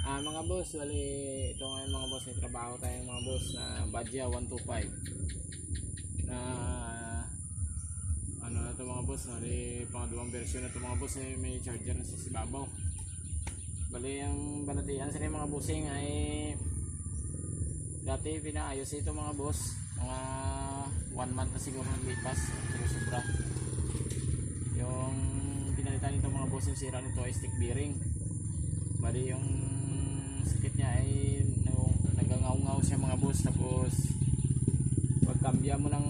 Mga boss, bali ito ngayon mga boss, may trabaho tayong mga boss na Badya 125 na ano na ito mga boss, bali pangalawang version na ito mga boss, may charger na sa sibabaw. Bali ang balatian sa mga bossing ay dati pinaayos ito mga boss, mga 1 month na siguro naglipas, sobra. Yung pinalitan nito mga boss, yung sira nito ay stick bearing. Bali yung sakit niya ay nagangaw-ngaw siya mga boss, tapos pagkambya mo ng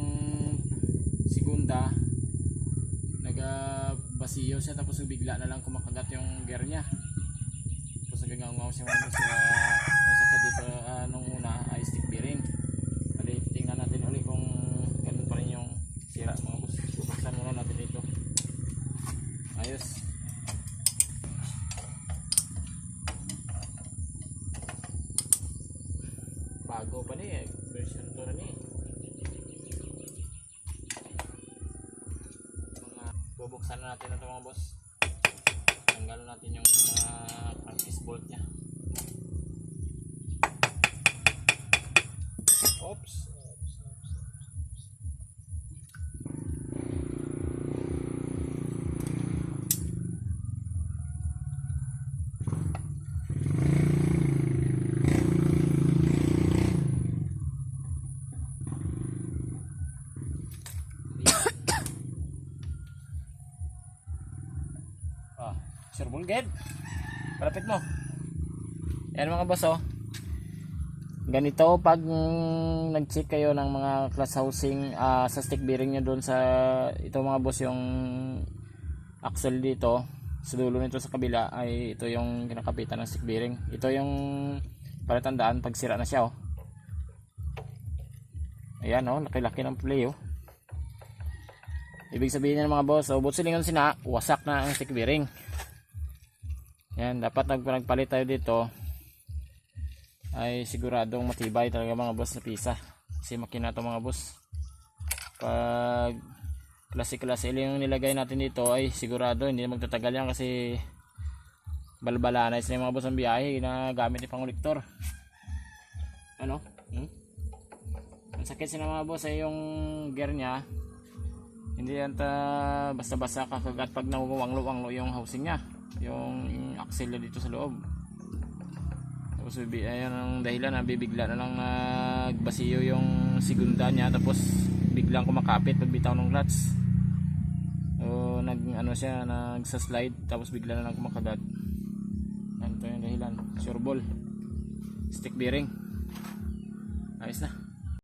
segunda nagabasiyo siya, tapos bigla na lang kumakagat yung gear niya, tapos nagangaw-ngaw siya mga boss. Ang sakit dito nung una ay stick bearing. Bali tingnan natin ulit kung ganun pa rin yung sira mga boss. Buksan muna natin dito. Ayos. Bago pa ni version 2 na ni. Bubuksan na natin ito mga boss. Tanggalin natin yung mga crankcase bolt nya. Oops. Sure bulged. Palapit mo. Yan mga boss oh. Ganito pag nag-check kayo ng mga clutch housing sa stick bearing nyo doon sa ito mga boss, yung axle dito sa dulo nito sa kabila ay ito yung kinakapitan ng stick bearing. Ito yung para tandaan pag sira na siya oh. Ayan oh, laki-laki ng play oh. Ibig sabihin niya mga boss, oh, silingan sina, wasak na ang stick bearing. Yan, dapat nagpalit tayo dito ay siguradong matibay talaga mga boss na pisa. Kasi makina to mga boss. Pag klase-klase yung nilagay natin dito ay sigurado hindi na magtatagal yan, kasi balbalanay sila mga boss ang biyahe na gamit ni pangolektor. Ano? Ang sakit sila mga boss ay yung gear nya. Hindi yan basta-basta kakagat pag nawawanglo-wanglo yung housing nya, yung axle dito sa loob. Tapos ayan ang dahilan na bibigla na lang nagbasiyo yung segunda niya, tapos biglang kumakapit pag bitaw ng clutch. O siya nagsa-slide, tapos bigla na lang kumakagat. Yan, ito yung dahilan. Sure ball, stick bearing. Ayos na.